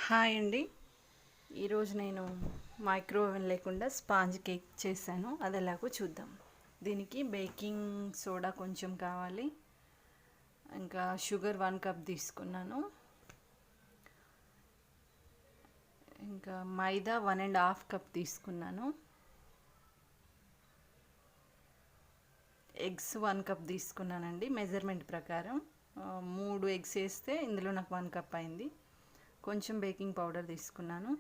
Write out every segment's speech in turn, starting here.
Hi అండి. ఈరోజు నేను మైక్రోవేవ్ లేకుండా స్పాంజ్ కేక్ చేశాను. అది ఎలాగో చూద్దాం. దీనికి బేకింగ్ సోడా కొంచెం కావాలి, ఇంకా షుగర్ 1 కప్ తీసుకున్నాను, ఇంకా మైదా 1.5 కప్ తీసుకున్నాను, ఎగ్స్ 1 కప్ తీసుకున్నానండి మెజర్మెంట్ ప్రకారం. 3 ఎగ్స్ వేస్తే ఇందులో నాకు 1 కప్ అయింది. కొంచెం బేకింగ్ పౌడర్ తీసుకున్నాను,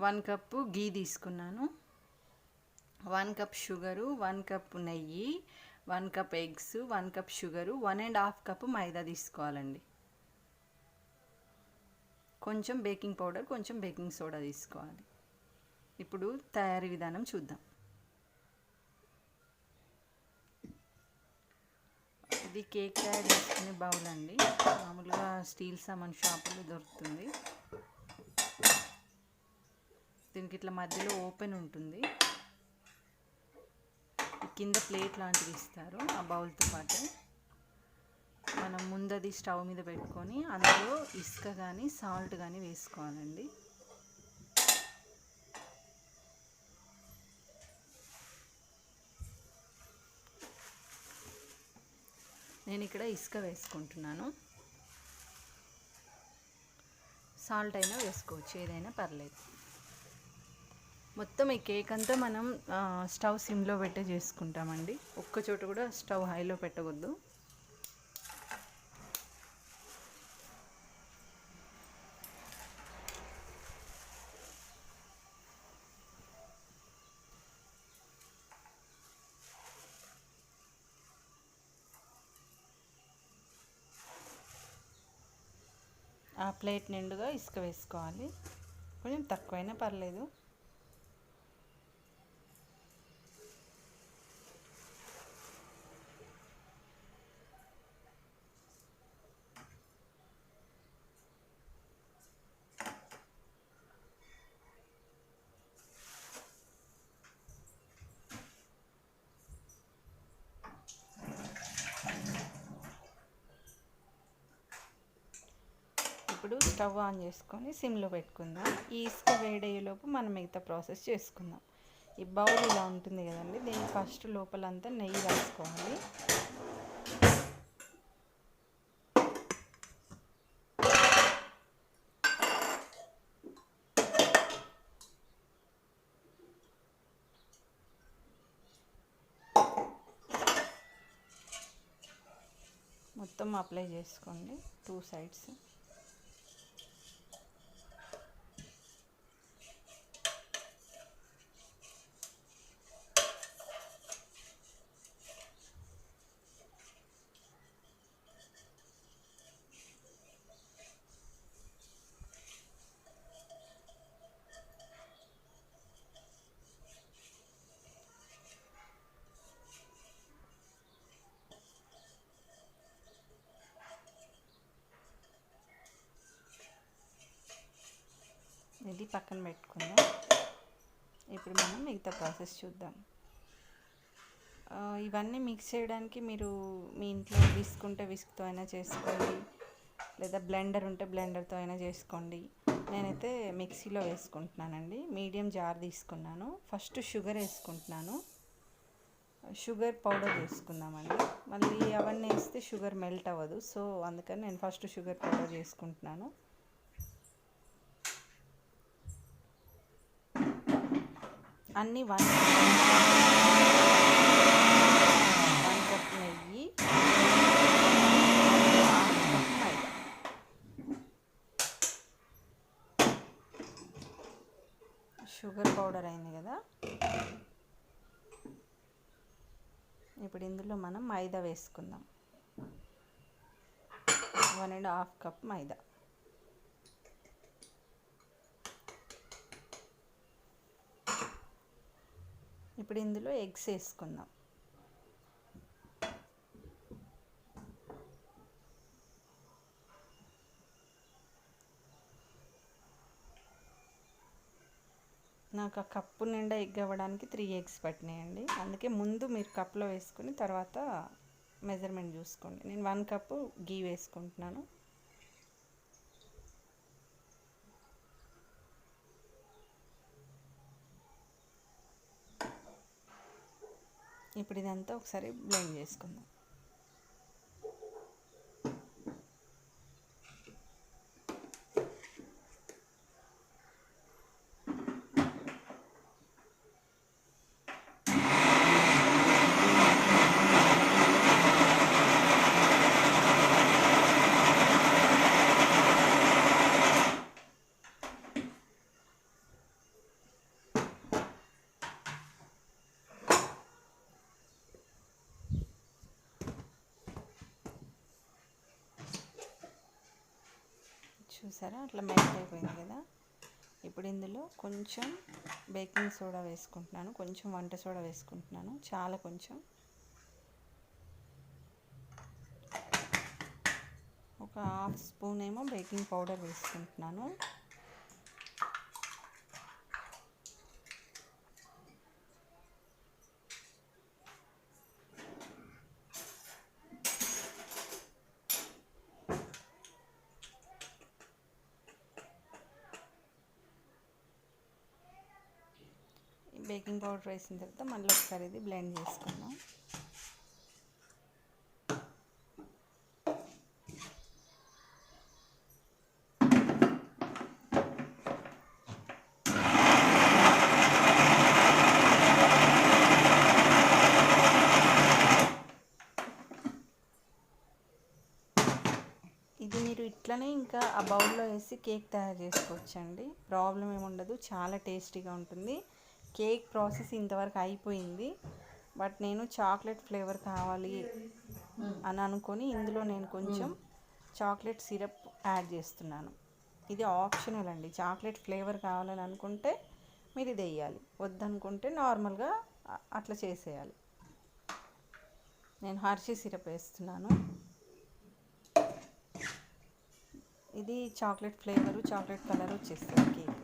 1 కప్పు గీ తీసుకున్నాను, 1 కప్ షుగరు, 1 కప్ నెయ్యి, 1 cup eggs, 1 cup sugar, 1.5 cup maida తీసుకోవాలండి. కొంచెం బేకింగ్ పౌడర్, కొంచెం బేకింగ్ సోడా తీసుకోవాలి. ఇప్పుడు తయారీ విధానం చూద్దాం. ఇది కేక్ తయారు చేసుకునే బౌల్ అండి. మామూలుగా స్టీల్ సామాన్ షాపులో దొరుకుతుంది. దీనికి ఇట్లా మధ్యలో ఓపెన్ ఉంటుంది, కింద ప్లేట్ లాంటిది ఇస్తారు ఆ బౌల్తో పాటు. మనం ముందది స్టవ్ మీద పెట్టుకొని అందులో ఇసుక కానీ సాల్ట్ కానీ వేసుకోవాలండి. నేను ఇక్కడ ఇసుక వేసుకుంటున్నాను. సాల్ట్ అయినా వేసుకోవచ్చు, ఏదైనా పర్లేదు. మొత్తం ఈ కేక్ అంతా మనం స్టవ్ సిమ్లో పెట్టే చేసుకుంటామండి. ఒక్క చోట కూడా స్టవ్ హైలో పెట్టవద్దు. ఆ ప్లేట్ నిండుగా ఇసుక వేసుకోవాలి, కొంచెం తక్కువైనా పర్లేదు. ఇప్పుడు స్టవ్ ఆన్ చేసుకొని సిమ్లో పెట్టుకుందాం. ఈ ఇసుక వేడయ్యేలోపు మనం మిగతా ప్రాసెస్ చేసుకుందాం. ఈ బౌల్ ఇలా ఉంటుంది కదండి, దీన్ని ఫస్ట్ లోపలంతా నెయ్యి రాసుకోవాలి. మొత్తం అప్లై చేసుకోండి 2 సైడ్స్. ఇది పక్కన పెట్టుకుందాం. ఇప్పుడు మనం మిగతా ప్రాసెస్ చూద్దాం. ఇవన్నీ మిక్స్ చేయడానికి మీరు మీ ఇంట్లో విస్క్ ఉంటే విస్క్తో అయినా చేసుకోండి, లేదా బ్లెండర్ ఉంటే బ్లెండర్తో అయినా చేసుకోండి. నేనైతే మిక్సీలో వేసుకుంటున్నానండి. మీడియం జార్ తీసుకున్నాను. ఫస్ట్ షుగర్ వేసుకుంటున్నాను. షుగర్ పౌడర్ వేసుకుందామండి. మళ్ళీ అవన్నీ వేస్తే షుగర్ మెల్ట్ అవ్వదు, సో అందుకని నేను ఫస్ట్ షుగర్ పౌడర్ చేసుకుంటున్నాను. అన్నీ 1 కప్ నెయ్యి, 1 కప్ మైదా. షుగర్ పౌడర్ అయింది కదా, ఇప్పుడు ఇందులో మనం మైదా వేసుకుందాం. 1.5 కప్ మైదా. ఇప్పుడు ఇందులో ఎగ్స్ వేసుకుందాం. నాకు ఆ కప్పు నిండా ఎగ్ అవ్వడానికి 3 ఎగ్స్ పట్టినాయండి. అందుకే ముందు మీరు కప్లో వేసుకుని తర్వాత మెజర్మెంట్ చూసుకోండి. నేను 1 కప్పు గీ వేసుకుంటున్నాను. ఇప్పుడు ఇదంతా ఒకసారి బ్లెండ్ చేసుకుందాం. చూసారా అట్లా మెల్ట్ అయిపోయింది కదా. ఇప్పుడు ఇందులో కొంచెం బేకింగ్ సోడా వేసుకుంటున్నాను, కొంచెం వంట సోడా వేసుకుంటున్నాను, చాలా కొంచెం. ఒక హాఫ్ స్పూన్ ఏమో బేకింగ్ పౌడర్ వేసుకుంటున్నాను. బేకింగ్ పౌడర్ వేసిన తర్వాత మళ్ళీ ఒకసారి ఇది బ్లెండ్ చేసుకుందాం. ఇది మీరు ఇట్లనే ఇంకా ఆ బౌల్లో వేసి కేక్ తయారు చేసుకోవచ్చండి, ప్రాబ్లం ఏమి ఉండదు, చాలా టేస్టీగా ఉంటుంది. కేక్ ప్రాసెస్ ఇంతవరకు అయిపోయింది, బట్ నేను చాక్లెట్ ఫ్లేవర్ కావాలి అని అనుకొని ఇందులో నేను కొంచెం చాక్లెట్ సిరప్ యాడ్ చేస్తున్నాను. ఇది ఆప్షనల్ అండి, చాక్లెట్ ఫ్లేవర్ కావాలని అనుకుంటే మీరు ఇది వేయాలి, వద్దనుకుంటే నార్మల్గా అట్లా చేసేయాలి. నేను హర్షీ సిరప్ వేస్తున్నాను. ఇది చాక్లెట్ ఫ్లేవరు, చాక్లెట్ కలర్ వచ్చేస్తుంది కేక్.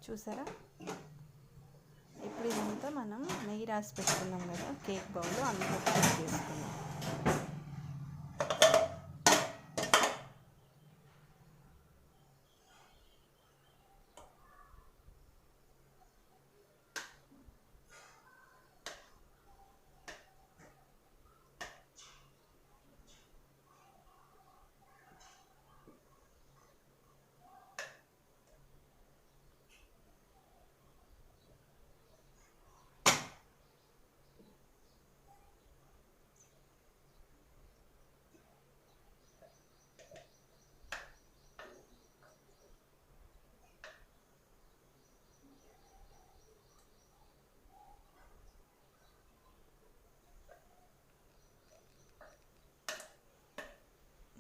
చూసారా, ఇప్పుడు ఇదంతా మనం నెయ్యి రాసి పెట్టుకున్నాం కదా కేక్ బౌల్లో, అందులో ఫిల్ చేసుకున్నాం.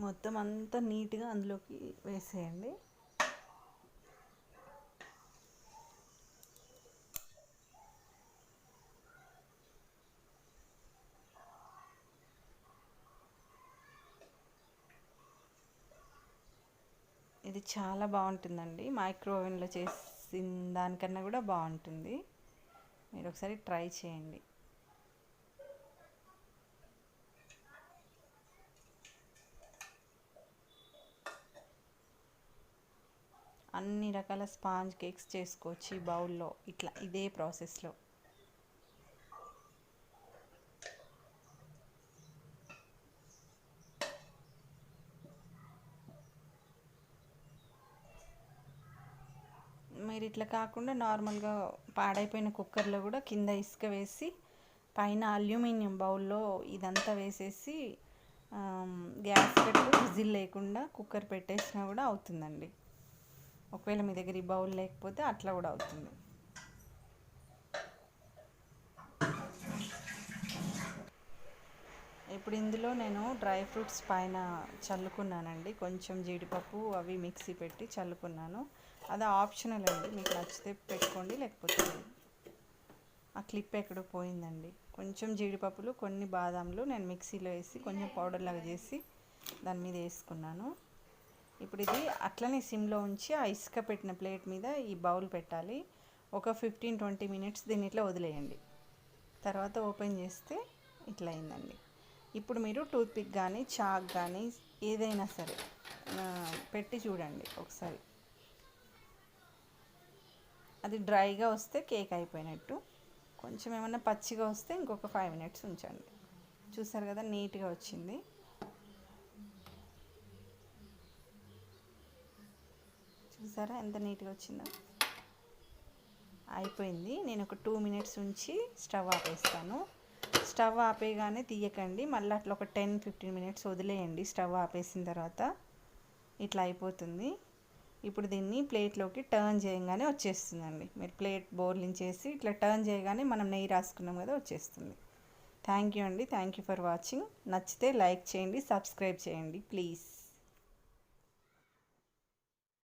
మొత్తం అంతా నీట్గా అందులోకి వేసేయండి. ఇది చాలా బాగుంటుందండి, మైక్రో ఓవెన్లో చేసిన దానికన్నా కూడా బాగుంటుంది, మీరు ఒకసారి ట్రై చేయండి. అన్ని రకాల స్పాంజ్ కేక్స్ చేసుకోవచ్చు ఈ బౌల్లో, ఇట్లా ఇదే ప్రాసెస్లో. మీరు ఇట్లా కాకుండా నార్మల్గా పాడైపోయిన కుక్కర్లో కూడా కింద ఇసుక వేసి పైన అల్యూమినియం బౌల్లో ఇదంతా వేసేసి గ్యాస్ పెట్టి విజిల్ లేకుండా కుక్కర్ పెట్టేసినా కూడా అవుతుందండి. ఒకవేళ మీ దగ్గర ఈ బౌల్ లేకపోతే అట్లా కూడా అవుతుంది. ఇప్పుడు ఇందులో నేను డ్రై ఫ్రూట్స్ పైన చల్లుకున్నానండి, కొంచెం జీడిపప్పు అవి మిక్సీ పెట్టి చల్లుకున్నాను. అది ఆప్షనల్ అండి, మీకు నచ్చితే పెట్టుకోండి, లేకపోతే ఆ క్లిప్ ఎక్కడో పోయిందండి. కొంచెం జీడిపప్పులు, కొన్ని బాదాంలు నేను మిక్సీలో వేసి కొంచెం పౌడర్ లాగా చేసి దాని మీద వేసుకున్నాను. ఇప్పుడు ఇది అట్లనే సిమ్లో ఉంచి ఆ ఇసుక పెట్టిన ప్లేట్ మీద ఈ బౌల్ పెట్టాలి. ఒక 15-20 మినిట్స్ దీన్ని ఇట్లా వదిలేయండి. తర్వాత ఓపెన్ చేస్తే ఇట్లా అయిందండి. ఇప్పుడు మీరు టూత్పిక్ కానీ చాక్ కానీ ఏదైనా సరే పెట్టి చూడండి ఒకసారి. అది డ్రైగా వస్తే కేక్ అయిపోయినట్టు. కొంచెం ఏమన్నా పచ్చిగా వస్తే ఇంకొక 5 మినిట్స్ ఉంచండి. చూసారు కదా నీట్గా వచ్చింది. చూసారా ఎంత నీట్గా వచ్చిందో. అయిపోయింది. నేను ఒక 2 మినిట్స్ ఉంచి స్టవ్ ఆపేస్తాను. స్టవ్ ఆపేయగానే తీయకండి, మళ్ళీ అట్లా ఒక 10-15 మినిట్స్ వదిలేయండి. స్టవ్ ఆపేసిన తర్వాత ఇట్లా అయిపోతుంది. ఇప్పుడు దీన్ని ప్లేట్లోకి టర్న్ చేయగానే వచ్చేస్తుందండి. మీరు ప్లేట్ బోర్లించేసి ఇట్లా టర్న్ చేయగానే మనం నెయ్యి రాసుకున్నాం కదా వచ్చేస్తుంది. థ్యాంక్ యూ అండి. Thank you for watching. నచ్చితే లైక్ చేయండి, సబ్స్క్రైబ్ చేయండి ప్లీజ్.